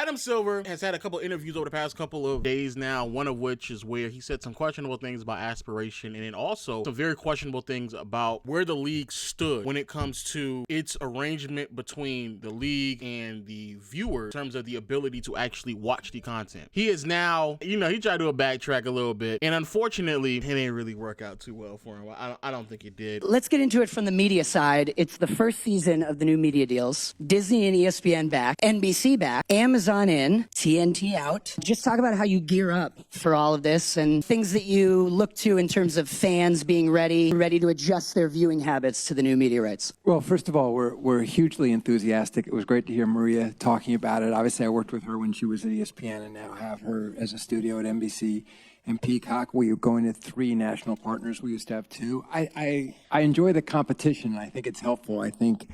Adam Silver has had a couple interviews over the past couple of days now, one of which is where he said some questionable things about Aspiration, and then also some very questionable things about where the league stood when it comes to its arrangement between the league and the viewer in terms of the ability to actually watch the content. He is now, he tried to backtrack a little bit, and unfortunately, it didn't really work out too well for him. I don't think it did. Let's get into it from the media side. It's the first season of the new media deals. Disney and ESPN back, NBC back, Amazon in, TNT out. Just talk about how you gear up for all of this and things that you look to in terms of fans being ready to adjust their viewing habits to the new media rights. Well, first of all, we're hugely enthusiastic. It was great to hear Maria talking about it. Obviously, I worked with her when she was at ESPN and now have her as a studio at NBC and Peacock. We are going to 3 national partners. We used to have 2. I enjoy the competition. I think it's helpful. I think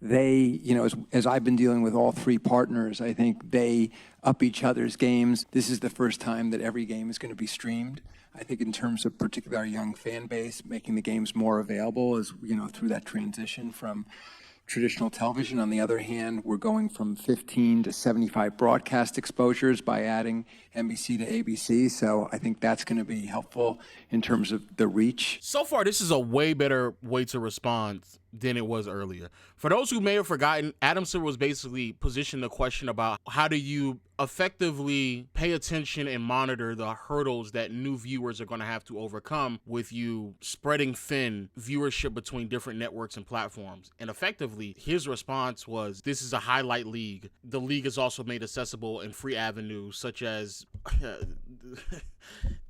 they, as I've been dealing with all 3 partners, I think they up each other's games. This is the first time that every game is going to be streamed. I think in terms of particularly our young fan base, making the games more available as, through that transition from traditional television. On the other hand, we're going from 15 to 75 broadcast exposures by adding NBC to ABC. So I think that's going to be helpful in terms of the reach. So far, this is a way better way to respond than it was earlier. For those who may have forgotten, Adam Silver was basically positioned the question about how do you effectively pay attention and monitor the hurdles that new viewers are going to have to overcome with you spreading thin viewership between different networks and platforms. And effectively, his response was, this is a highlight league. The league is also made accessible in free avenues such as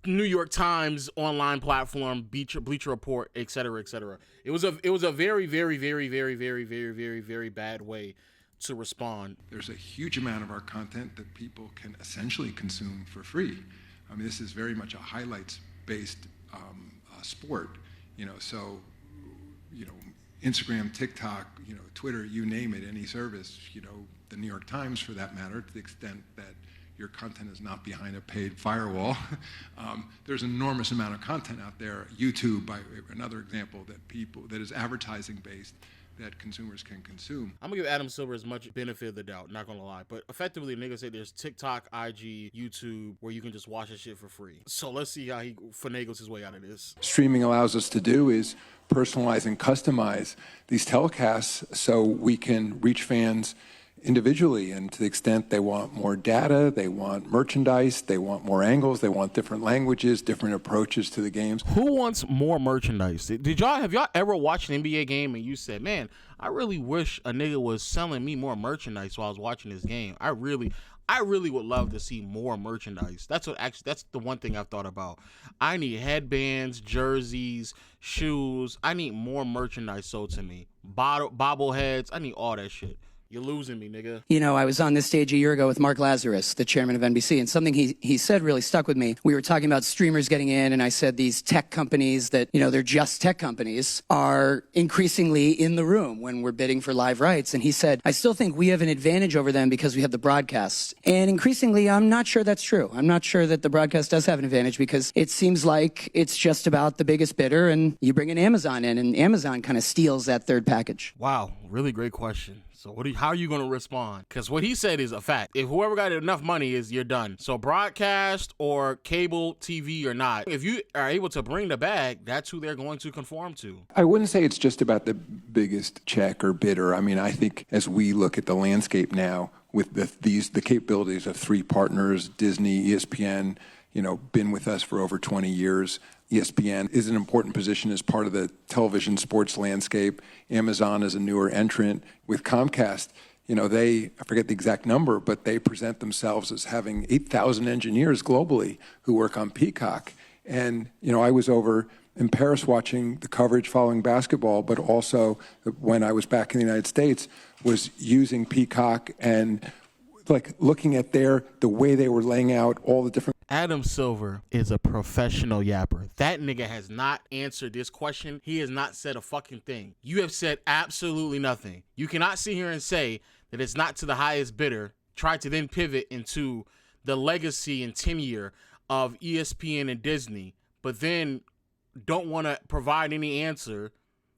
New York Times online platform, Bleacher Report, et cetera, et cetera. It was a very, very, very, very, very, very, very, very bad way to respond. There's a huge amount of our content that people can essentially consume for free. I mean, this is very much a highlights-based sport. Instagram, TikTok, Twitter, you name it, any service, the New York Times for that matter, to the extent that your content is not behind a paid firewall. There's an enormous amount of content out there. YouTube, by another example, that is advertising based, that consumers can consume. I'm gonna give Adam Silver as much benefit of the doubt, not gonna lie. But effectively, niggas say there's TikTok, IG, YouTube, where you can just watch this shit for free. So let's see how he finagles his way out of this. Streaming allows us to do is personalize and customize these telecasts so we can reach fans individually, and to the extent they want more data, they want merchandise, they want more angles, they want different languages, different approaches to the games. Who wants more merchandise? Have y'all ever watched an NBA game and you said, man, I really wish a nigga was selling me more merchandise while I was watching this game? I really would love to see more merchandise. That's the one thing I've thought about. I need headbands, jerseys, shoes. I need more merchandise sold to me. Bobbleheads. I need all that shit. You're losing me, nigga. I was on this stage a year ago with Mark Lazarus, the chairman of NBC, and something he said really stuck with me. We were talking about streamers getting in, and I said these tech companies that, they're just tech companies, are increasingly in the room when we're bidding for live rights. And he said, I still think we have an advantage over them because we have the broadcasts. And increasingly, I'm not sure that's true. I'm not sure that the broadcast does have an advantage because it seems like it's just about the biggest bidder, and you bring an Amazon in, and Amazon kind of steals that third package. Wow, really great question. So how are you going to respond? Because what he said is a fact. If whoever got enough money you're done. So broadcast or cable TV or not, if you are able to bring the bag, that's who they're going to conform to. I wouldn't say it's just about the biggest check or bidder. I mean, I think as we look at the landscape now with the capabilities of 3 partners, Disney, ESPN, been with us for over 20 years. ESPN is an important position as part of the television sports landscape. Amazon is a newer entrant. With Comcast, I forget the exact number, but they present themselves as having 8,000 engineers globally who work on Peacock. And, I was over in Paris watching the coverage following basketball, but also when I was back in the United States, was using Peacock and looking at the way they were laying out all the different. Adam Silver is a professional yapper. That nigga has not answered this question. He has not said a fucking thing. You have said absolutely nothing. You cannot sit here and say that it's not to the highest bidder, try to then pivot into the legacy and tenure of ESPN and Disney, but then don't want to provide any answer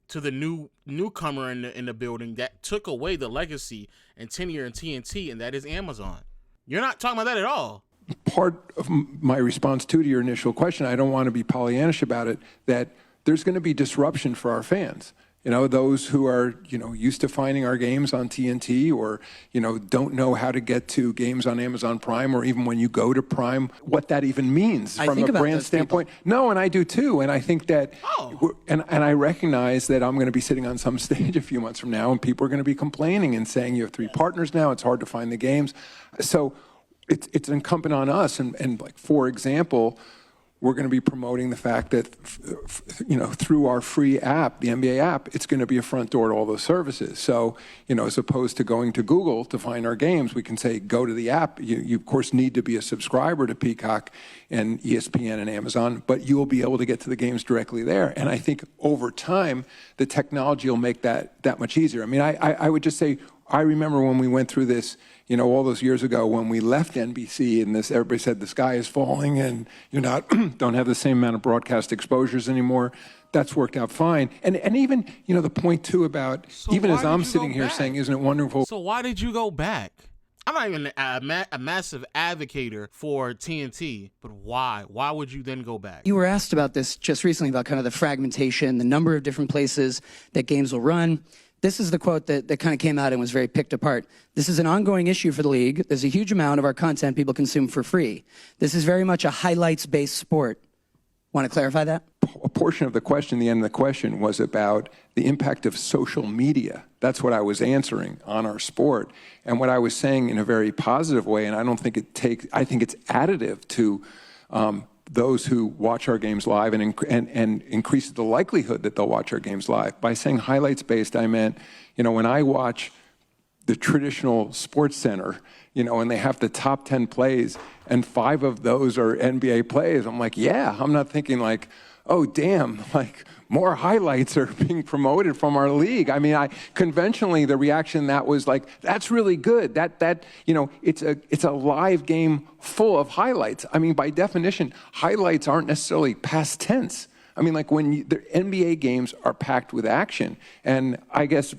to the newcomer in the building that took away the legacy and tenure in TNT, and that is Amazon. You're not talking about that at all. Part of my response to your initial question, I don't want to be Pollyannish about it, that there's going to be disruption for our fans. Those who are, used to finding our games on TNT or, don't know how to get to games on Amazon Prime, or even when you go to Prime, what that even means from a brand standpoint. No, and I do too. And I think that, and I recognize that I'm going to be sitting on some stage a few months from now and people are going to be complaining and saying, you have 3 partners now, it's hard to find the games. So it's incumbent on us. And like, for example, we're going to be promoting the fact that, through our free app, the NBA app, it's going to be a front door to all those services. So, as opposed to going to Google to find our games, we can say, go to the app. You of course, need to be a subscriber to Peacock and ESPN and Amazon, but you will be able to get to the games directly there. And I think over time, the technology will make that much easier. I mean, I would just say, I remember when we went through this, all those years ago when we left NBC and everybody said the sky is falling and you're not, don't have the same amount of broadcast exposures anymore. That's worked out fine. And even, the point too about, even as I'm sitting here saying, isn't it wonderful? So why did you go back? I'm not even a massive advocator for TNT, but why? Why would you then go back? You were asked about this just recently, about kind of the fragmentation, the number of different places that games will run. This is the quote that kind of came out and was very picked apart. This is an ongoing issue for the league. There's a huge amount of our content people consume for free. This is very much a highlights-based sport. Want to clarify that? A portion of the question, the end of the question, was about the impact of social media. That's what I was answering on our sport. And what I was saying in a very positive way, and I don't think I think it's additive to those who watch our games live and increases the likelihood that they'll watch our games live. By saying highlights-based, I meant, when I watch the traditional sports center, and they have the top 10 plays and 5 of those are NBA plays, I'm like, yeah, I'm not thinking like, oh, damn, like more highlights are being promoted from our league. I mean, conventionally, the reaction that was like, that's really good. It's a live game full of highlights. I mean, by definition, highlights aren't necessarily past tense. I mean, like when the NBA games are packed with action, and I guess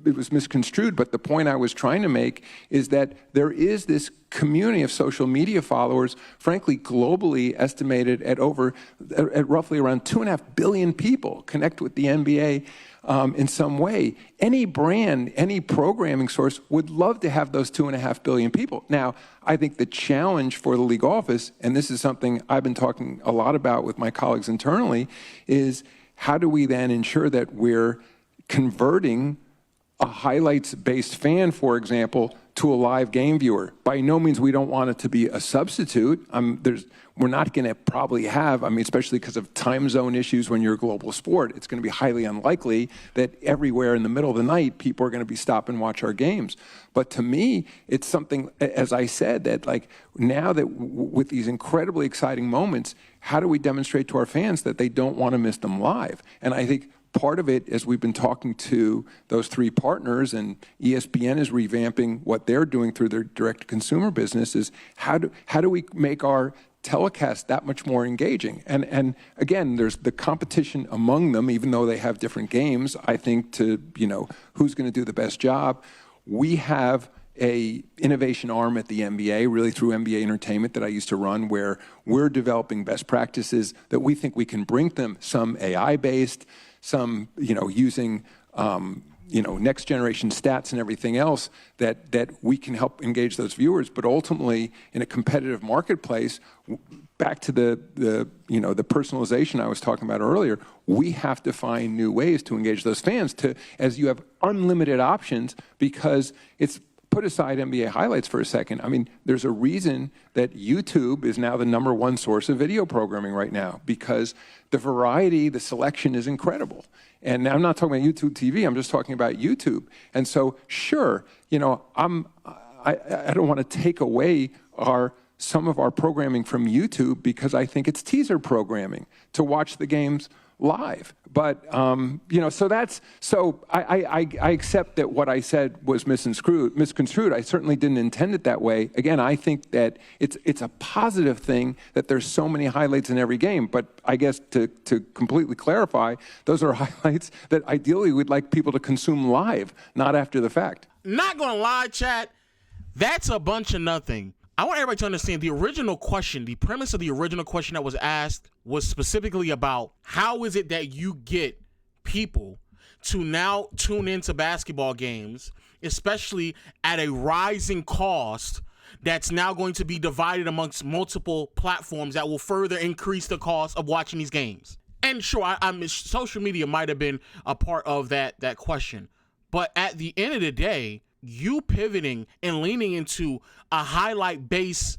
it was misconstrued, but the point I was trying to make is that there is this community of social media followers, frankly, globally estimated at roughly around 2.5 billion people connect with the NBA in some way. Any brand, any programming source would love to have those 2.5 billion people. Now, I think the challenge for the league office, and this is something I've been talking a lot about with my colleagues internally, is how do we then ensure that we're converting a highlights-based fan, for example, to a live game viewer. By no means we don't want it to be a substitute. We're not going to probably have, especially because of time zone issues when you're a global sport, it's going to be highly unlikely that everywhere in the middle of the night, people are going to be stopping and watch our games. But to me, it's something, as I said, that like now that with these incredibly exciting moments, how do we demonstrate to our fans that they don't want to miss them live? And I think part of it, as we've been talking to those 3 partners, and ESPN is revamping what they're doing through their direct-to-consumer business, is how do we make our telecast that much more engaging? And again, there's the competition among them, even though they have different games, I think, to, who's going to do the best job. We have a innovation arm at the NBA, really through NBA Entertainment that I used to run, where we're developing best practices that we think we can bring them, some AI-based, some, using, next generation stats and everything else that we can help engage those viewers. But ultimately, in a competitive marketplace, back to the personalization I was talking about earlier, we have to find new ways to engage those fans as you have unlimited options, because it's, put aside NBA highlights for a second. I mean, there's a reason that YouTube is now the #1 source of video programming right now, because the variety, the selection is incredible. And I'm not talking about YouTube TV, I'm just talking about YouTube. And so, sure, I don't want to take away some of our programming from YouTube, because I think it's teaser programming to watch the games live. But, so I accept that what I said was misconstrued. I certainly didn't intend it that way. Again, I think that it's a positive thing that there's so many highlights in every game. But I guess to completely clarify, those are highlights that ideally we'd like people to consume live, not after the fact. Not gonna lie, chat, that's a bunch of nothing. I want everybody to understand the original question, the premise of the original question that was asked was specifically about how is it that you get people to now tune into basketball games, especially at a rising cost that's now going to be divided amongst multiple platforms that will further increase the cost of watching these games. And sure, social media might have been a part of that question. But at the end of the day, you pivoting and leaning into a highlight-based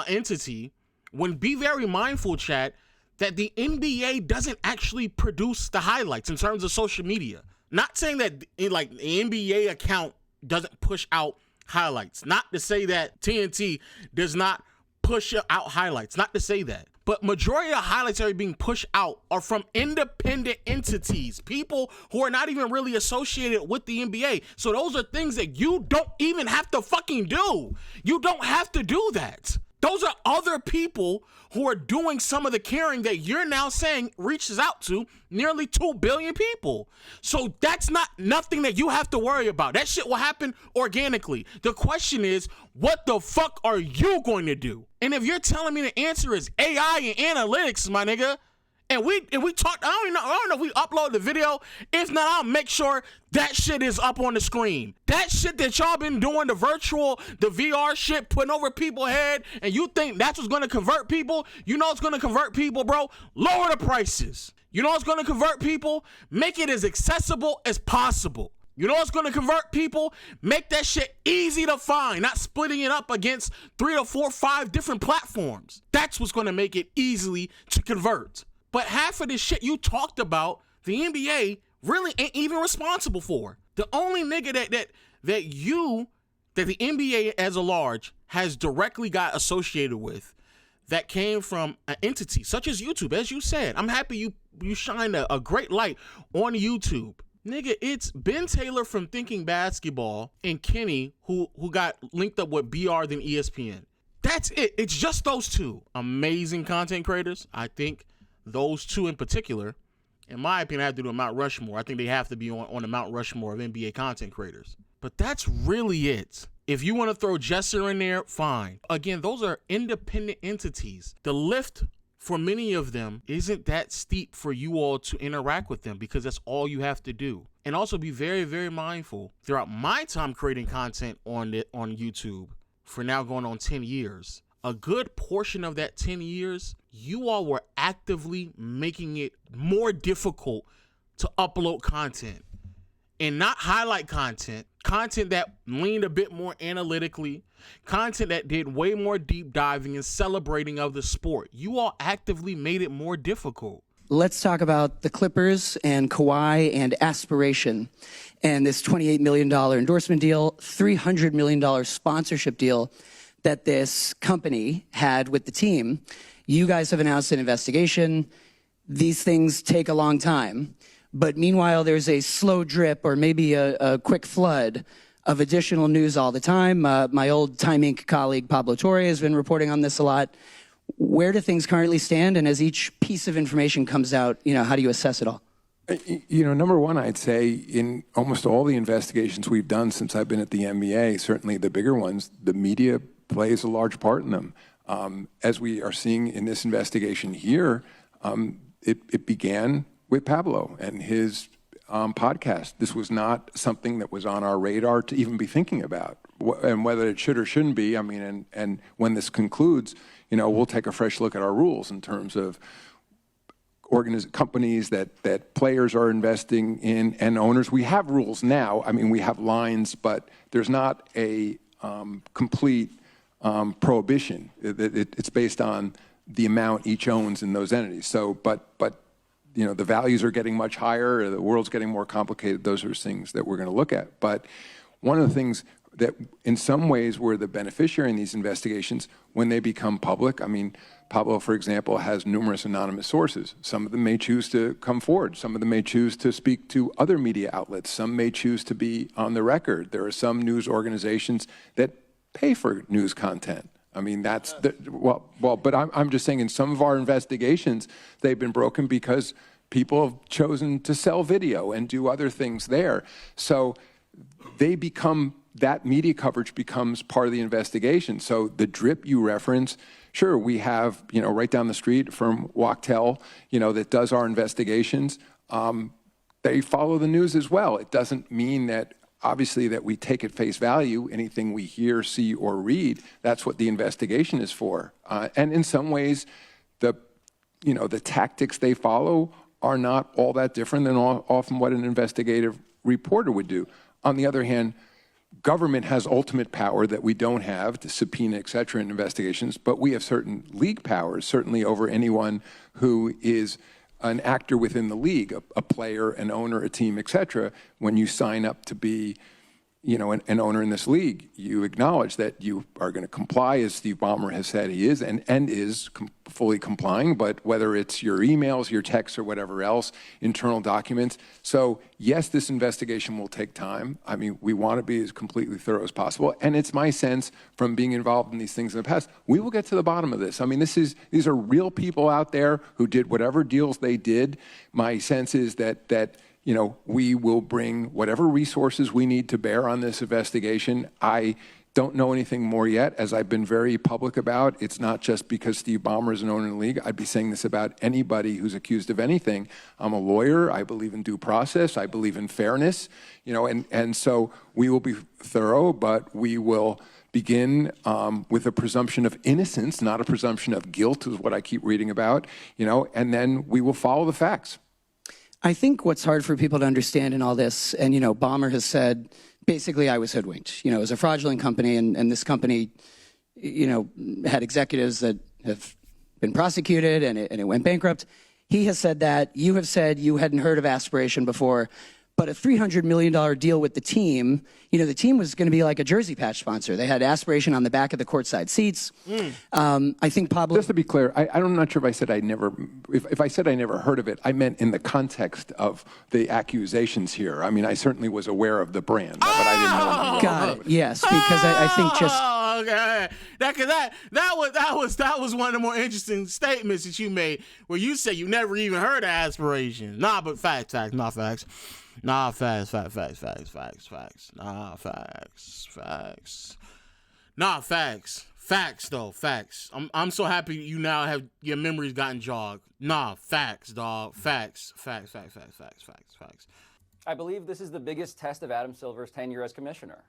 entity, when be very mindful, chat, that the NBA doesn't actually produce the highlights in terms of social media. Not saying that the NBA account doesn't push out highlights. Not to say that TNT does not push out highlights. Not to say that. But majority of the highlights that are being pushed out are from independent entities, people who are not even really associated with the NBA. So those are things that you don't even have to fucking do. You don't have to do that. Those are other people who are doing some of the caring that you're now saying reaches out to nearly 2 billion people. So that's not nothing that you have to worry about. That shit will happen organically. The question is, what the fuck are you going to do? And if you're telling me the answer is AI and analytics, my nigga, and we talk, I don't know if we upload the video. If not, I'll make sure that shit is up on the screen. That shit that y'all been doing, the VR shit, putting over people's head, and you think that's what's gonna convert people? You know what's gonna convert people, bro? Lower the prices. You know what's gonna convert people? Make it as accessible as possible. You know what's gonna convert people? Make that shit easy to find, not splitting it up against 3 or 4 or 5 different platforms. That's what's gonna make it easily to convert. But half of this shit you talked about, the NBA really ain't even responsible for. The only nigga that the NBA as a large has directly got associated with, that came from an entity such as YouTube, as you said. I'm happy you shined a great light on YouTube. Nigga, it's Ben Taylor from Thinking Basketball and Kenny who got linked up with BR than ESPN. That's it. It's just those two amazing content creators. I think those two in particular, in my opinion, I have to do a Mount Rushmore. I think they have to be on the Mount Rushmore of NBA content creators. But that's really it. If you want to throw Jesser in there, fine. Again, those are independent entities. The lift for many of them isn't that steep for you all to interact with them because that's all you have to do. And also be very, very mindful throughout my time creating content on YouTube for now going on 10 years. A good portion of that 10 years, you all were actively making it more difficult to upload content and not highlight content that leaned a bit more analytically, content that did way more deep diving and celebrating of the sport. You all actively made it more difficult. Let's talk about the Clippers and Kawhi and Aspiration and this $28 million endorsement deal, $300 million sponsorship deal that this company had with the team. You guys have announced an investigation. These things take a long time. But meanwhile, there's a slow drip or maybe a quick flood of additional news all the time. My old Time Inc. colleague, Pablo Torre, has been reporting on this a lot. Where do things currently stand? And as each piece of information comes out, how do you assess it all? Number one, I'd say in almost all the investigations we've done since I've been at the NBA, certainly the bigger ones, the media plays a large part in them. As we are seeing in this investigation here, it began with Pablo and his podcast. This was not something that was on our radar to even be thinking about, and whether it should or shouldn't be. And when this concludes, we'll take a fresh look at our rules in terms of companies that players are investing in and owners. We have rules now. We have lines, but there's not a complete prohibition. It's based on the amount each owns in those entities. So, but the values are getting much higher. The world's getting more complicated. Those are things that we're going to look at. But one of the things that in some ways we're the beneficiary in these investigations when they become public. Pablo, for example, has numerous anonymous sources. Some of them may choose to come forward. Some of them may choose to speak to other media outlets. Some may choose to be on the record. There are some news organizations that pay for news content. But I'm just saying in some of our investigations, they've been broken because people have chosen to sell video and do other things there. So they become, that media coverage becomes part of the investigation. So the drip you reference, sure, we have, right down the street from Wachtell, that does our investigations. They follow the news as well. It doesn't mean that, obviously, that we take at face value anything we hear, see, or read. That's what the investigation is for. And in some ways, the tactics they follow are not all that different than often what an investigative reporter would do. On the other hand, government has ultimate power that we don't have to subpoena, et cetera, in investigations, but we have certain league powers, certainly over anyone who is an actor within the league, a player, an owner, a team, et cetera. When you sign up to be an owner in this league, you acknowledge that you are going to comply, as Steve Balmer has said he is, and is fully complying, but whether it's your emails, your texts, or whatever else, internal documents. So yes, this investigation will take time. I mean, we want to be as completely thorough as possible, and it's my sense from being involved in these things in the past, we will get to the bottom of this. I mean, these are real people out there who did whatever deals they did. My sense is that we will bring whatever resources we need to bear on this investigation. I don't know anything more yet, as I've been very public about. It's not just because Steve Ballmer is an owner in the league. I'd be saying this about anybody who's accused of anything. I'm a lawyer. I believe in due process. I believe in fairness. And so we will be thorough, but we will begin with a presumption of innocence, not a presumption of guilt, is what I keep reading about, and then we will follow the facts. I think what's hard for people to understand in all this, and Balmer has said, basically, I was hoodwinked. It was a fraudulent company, and this company, had executives that have been prosecuted, and it went bankrupt. He has said that. You have said you hadn't heard of Aspiration before, but a $300 million deal with the team, the team was going to be like a jersey patch sponsor. They had Aspiration on the back of the courtside seats. I think Pablo... Just to be clear, I'm not sure if I said if I said I never heard of it, I meant in the context of the accusations here. I mean, I certainly was aware of the brand, but I didn't know anything. Got it, yes, because I think just... Okay. That was one of the more interesting statements that you made, where you said you never even heard of Aspiration. But facts. Nah, facts. Nah, facts. Facts, though. Facts. I'm so happy you now have your memories gotten jogged. Nah, facts, dog. Facts. I believe this is the biggest test of Adam Silver's tenure as commissioner.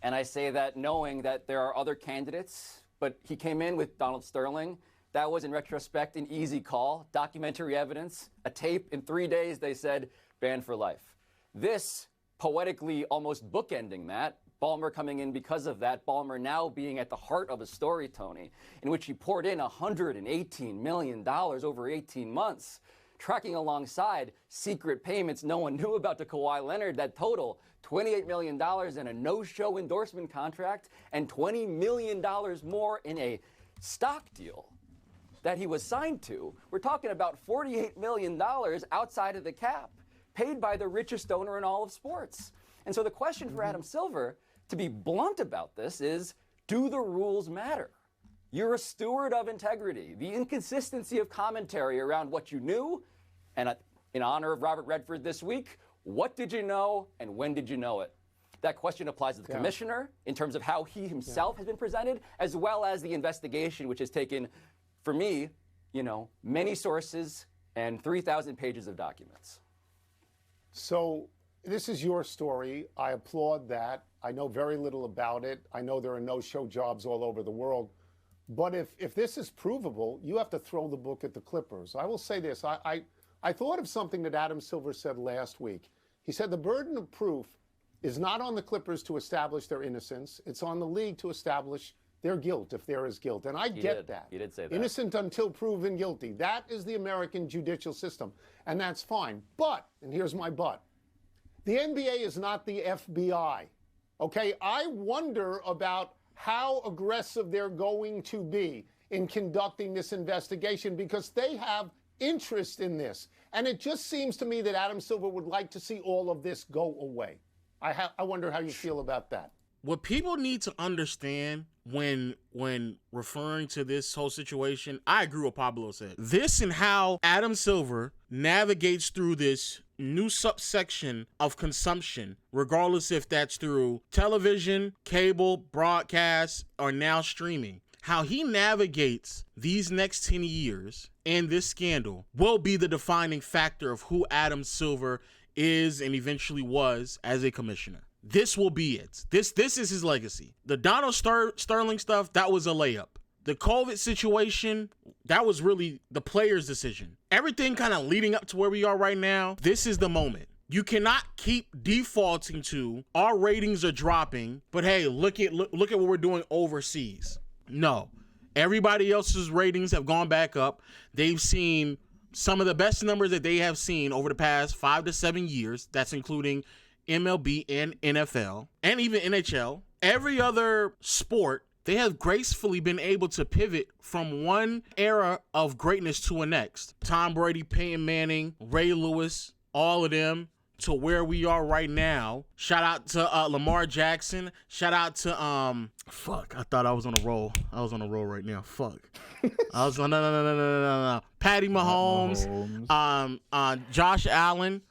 And I say that knowing that there are other candidates, but he came in with Donald Sterling. That was, in retrospect, an easy call. Documentary evidence, a tape. In 3 days, they said, banned for life. This, poetically almost bookending that, Balmer coming in because of that, Balmer now being at the heart of a story, Tony, in which he poured in $118 million over 18 months, tracking alongside secret payments no one knew about to Kawhi Leonard that total $28 million in a no-show endorsement contract and $20 million more in a stock deal that he was signed to. We're talking about $48 million outside of the cap, paid by the richest owner in all of sports. And so the question for Adam Silver, to be blunt about this, is, do the rules matter? You're a steward of integrity. The inconsistency of commentary around what you knew, and in honor of Robert Redford this week, what did you know and when did you know it? That question applies to the commissioner in terms of how he himself has been presented, as well as the investigation, which has taken, for me, many sources and 3,000 pages of documents. So this is your story. I applaud that. I know very little about it. I know there are no-show jobs all over the world. But if this is provable, you have to throw the book at the Clippers. I will say this. I thought of something that Adam Silver said last week. He said the burden of proof is not on the Clippers to establish their innocence. It's on the league to establish their guilt, if there is guilt. And I get that. He did say that. Innocent until proven guilty. That is the American judicial system. And that's fine. But, and here's my but, the NBA is not the FBI. Okay? I wonder about how aggressive they're going to be in conducting this investigation, because they have interest in this. And it just seems to me that Adam Silver would like to see all of this go away. I wonder how you feel about that. what people need to understand when referring to this whole situation, I agree with Pablo said. This and how Adam Silver navigates through this new subsection of consumption, regardless if that's through television, cable, broadcast, or now streaming. How he navigates these next 10 years and this scandal will be the defining factor of who Adam Silver is and eventually was as a commissioner. This will be it. This is his legacy. The Donald Sterling stuff, that was a layup. The COVID situation, that was really the player's decision. Everything kind of leading up to where we are right now, this is the moment. You cannot keep defaulting to our ratings are dropping, but hey, look at what we're doing overseas. No. Everybody else's ratings have gone back up. They've seen some of the best numbers that they have seen over the past 5 to 7 years. That's including MLB and NFL and even NHL. Every other sport, they have gracefully been able to pivot from one era of greatness to a next. Tom Brady, Peyton Manning, Ray Lewis, all of them, to where we are right now. Shout out to Lamar Jackson. Shout out to I thought I was on a roll. I was on a roll right now. Fuck. I was on no. Patty Mahomes. Josh Allen.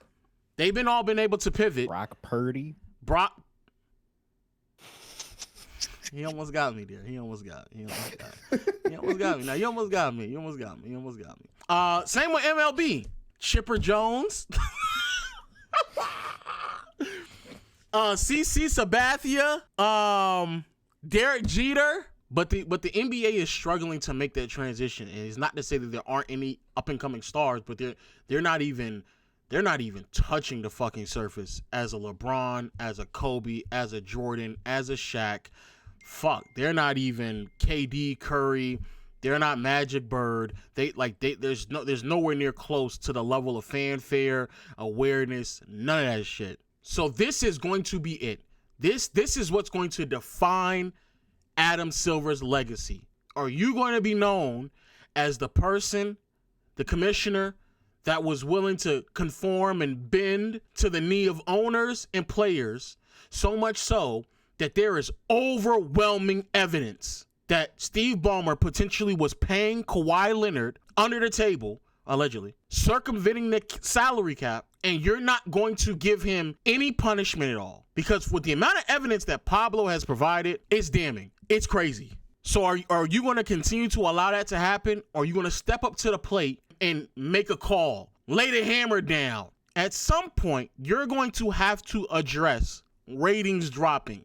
They've all been able to pivot. Brock Purdy. He almost got me there. He almost got me. Now you almost got me. Same with MLB. Chipper Jones. CC Sabathia. Derek Jeter. But the NBA is struggling to make that transition. And it's not to say that there aren't any up and coming stars, but they're not even touching the fucking surface as a LeBron, as a Kobe, as a Jordan, as a Shaq. Fuck, they're not even KD, Curry. They're not Magic Bird. There's nowhere near close to the level of fanfare, awareness, none of that shit. So this is going to be it. This is what's going to define Adam Silver's legacy. Are you going to be known as the person, the commissioner, that was willing to conform and bend to the knee of owners and players, so much so that there is overwhelming evidence that Steve Balmer potentially was paying Kawhi Leonard under the table, allegedly, circumventing the salary cap, and you're not going to give him any punishment at all? Because with the amount of evidence that Pablo has provided, it's damning. It's crazy. So are you going to continue to allow that to happen? Or are you going to step up to the plate and make a call, lay the hammer down? At some point, you're going to have to address ratings dropping.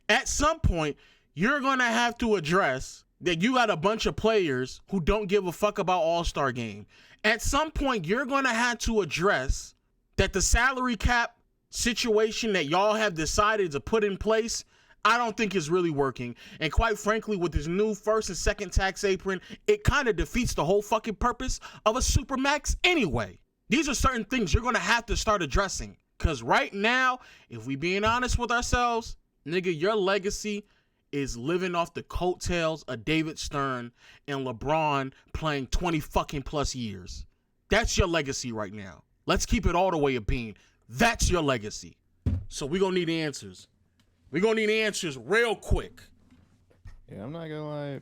At some point, you're going to have to address that you got a bunch of players who don't give a fuck about All-Star Game. At some point, you're going to have to address that the salary cap situation that y'all have decided to put in place, I don't think is really working. And quite frankly, with this new first and second tax apron, it kind of defeats the whole fucking purpose of a Supermax anyway. These are certain things you're going to have to start addressing. Because right now, if we being honest with ourselves, nigga, your legacy is living off the coattails of David Stern and LeBron playing 20 fucking plus years. That's your legacy right now. Let's keep it all the way a bean. That's your legacy. So we're going to need answers. We're going to need answers real quick. Yeah, I'm not going to lie.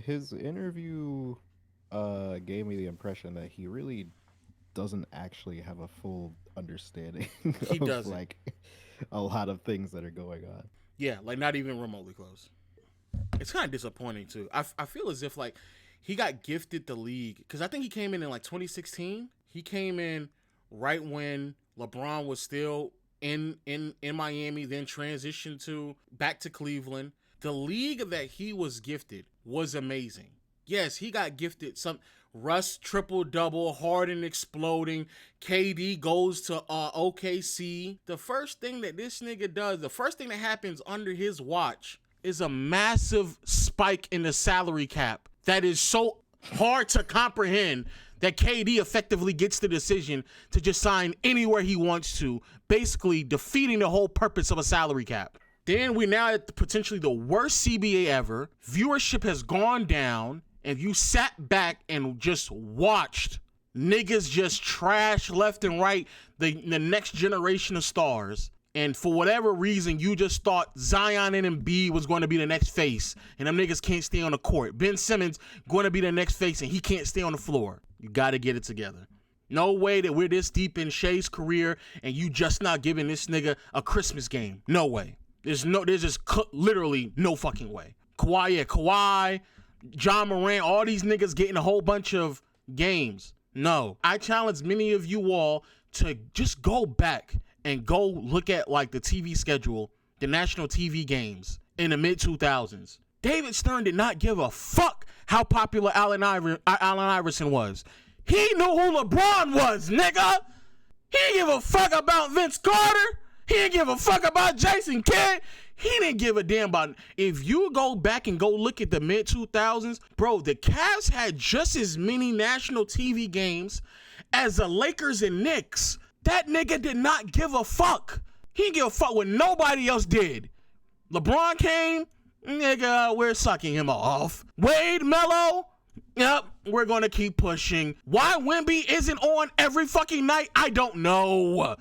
His interview gave me the impression that he really doesn't actually have a full understanding He of doesn't. like a lot of things that are going on. Yeah, like not even remotely close. It's kind of disappointing too. I feel as if like he got gifted the league because I think he came in like 2016. He came in right when LeBron was still in Miami, then transitioned back to Cleveland. The league that he was gifted was amazing. Yes, he got gifted some Russ triple-double, Harden exploding, KD goes to OKC. The first thing that this nigga does, the first thing that happens under his watch is a massive spike in the salary cap that is so hard to comprehend that KD effectively gets the decision to just sign anywhere he wants to, basically defeating the whole purpose of a salary cap. Then we now at potentially the worst CBA ever. Viewership has gone down. And you sat back and just watched niggas just trash left and right the next generation of stars. And for whatever reason, you just thought Zion and Embiid was going to be the next face, and them niggas can't stay on the court. Ben Simmons going to be the next face, and he can't stay on the floor. You got to get it together. No way that we're this deep in Shea's career, and you just not giving this nigga a Christmas game. No way. There's just literally no fucking way. Kawhi, John Morant, all these niggas getting a whole bunch of games. No. I challenge many of you all to just go back and go look at like the TV schedule, the national TV games in the mid-2000s. David Stern did not give a fuck how popular Allen Iverson was. He knew who LeBron was, nigga. He didn't give a fuck about Vince Carter. He didn't give a fuck about Jason Kidd. He didn't give a damn about. If you go back and go look at the mid-2000s, bro, the Cavs had just as many national TV games as the Lakers and Knicks. That nigga did not give a fuck. He didn't give a fuck what nobody else did. LeBron came, nigga, we're sucking him off. Wade, Melo, yep, we're going to keep pushing. Why Wemby isn't on every fucking night, I don't know.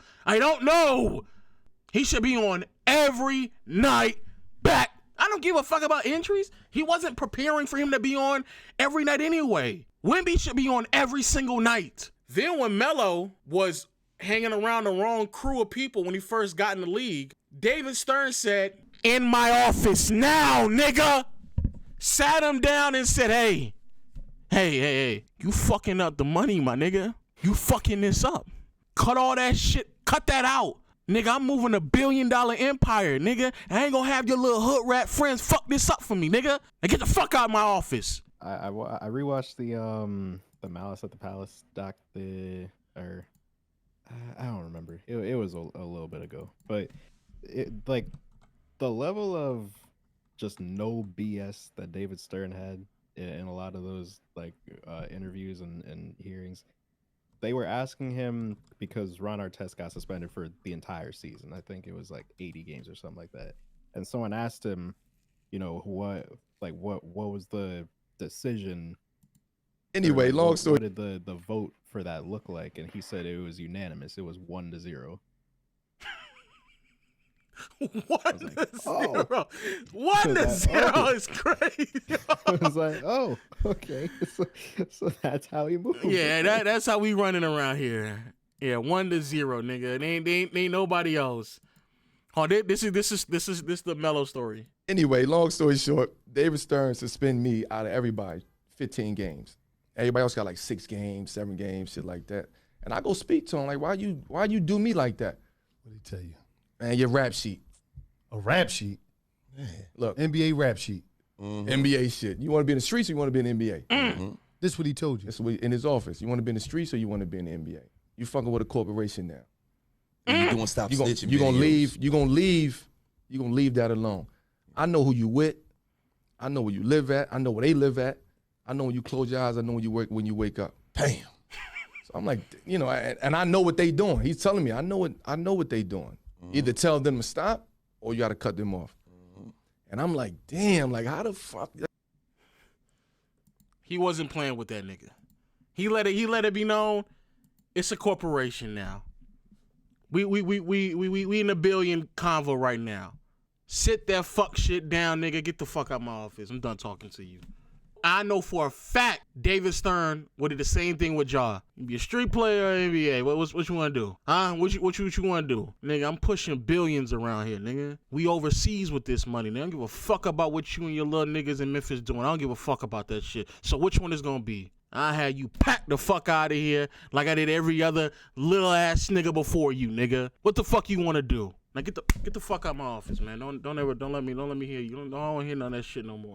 He should be on every night back. I don't give a fuck about injuries. He wasn't preparing for him to be on every night anyway. Wemby should be on every single night. Then when Melo was hanging around the wrong crew of people when he first got in the league, David Stern said, "In my office now, nigga." Sat him down and said, hey, you fucking up the money, my nigga. You fucking this up. Cut all that shit. Cut that out. Nigga, I'm moving $1 billion empire, nigga. I ain't gonna have your little hood rat friends fuck this up for me, nigga. Now get the fuck out of my office. I rewatched the Malice at the Palace doc, I don't remember. It was a little bit ago, but it, like, the level of just no BS that David Stern had in a lot of those like interviews and hearings. They were asking him because Ron Artest got suspended for the entire season. I think it was like 80 games or something like that. And someone asked him, you know, what was the decision? Anyway, long story. What did the vote for that look like? And he said it was unanimous. It was 1-0. 1-0. 1-0 is crazy. I was like, oh, okay. So that's how he moved. Yeah, that's how we running around here. Yeah, 1-0, nigga. It ain't nobody else. Oh, this is the Melo story. Anyway, long story short, David Stern suspend me out of everybody 15 games. Everybody else got like 6 games, 7 games, shit like that. And I go speak to him like, why you do me like that? What did he tell you? Man, your rap sheet. A rap sheet? Man. Look. NBA rap sheet. Mm-hmm. NBA shit. You want to be in the streets or you want to be in the NBA? Mm-hmm. This is what he told you. This is what, in his office. You want to be in the streets or you want to be in the NBA? You fucking with a corporation now. You doing stop snitching. You gonna leave. You gonna leave that alone. I know who you with. I know where you live at. I know where they live at. I know when you close your eyes. I know when you wake up. Damn. So I'm like, you know, and I know what they doing. He's telling me I know what they doing. Mm-hmm. Either tell them to stop or you got to cut them off. Mm-hmm. And I'm like, damn, like how the fuck? He wasn't playing with that nigga. He let it be known. It's a corporation now. We in a billion convo right now. Sit that fuck shit down, nigga. Get the fuck out my office. I'm done talking to you. I know for a fact David Stern would do the same thing with Ja. You be a street player or NBA. What you want to do? Huh? What you want to do? Nigga, I'm pushing billions around here, nigga. We overseas with this money. Nigga. I don't give a fuck about what you and your little niggas in Memphis doing. I don't give a fuck about that shit. So which one is going to be? I had you pack the fuck out of here like I did every other little ass nigga before you, nigga. What the fuck you want to do? Now get the fuck out my office, man. Don't let me hear you. I don't want to hear none of that shit no more.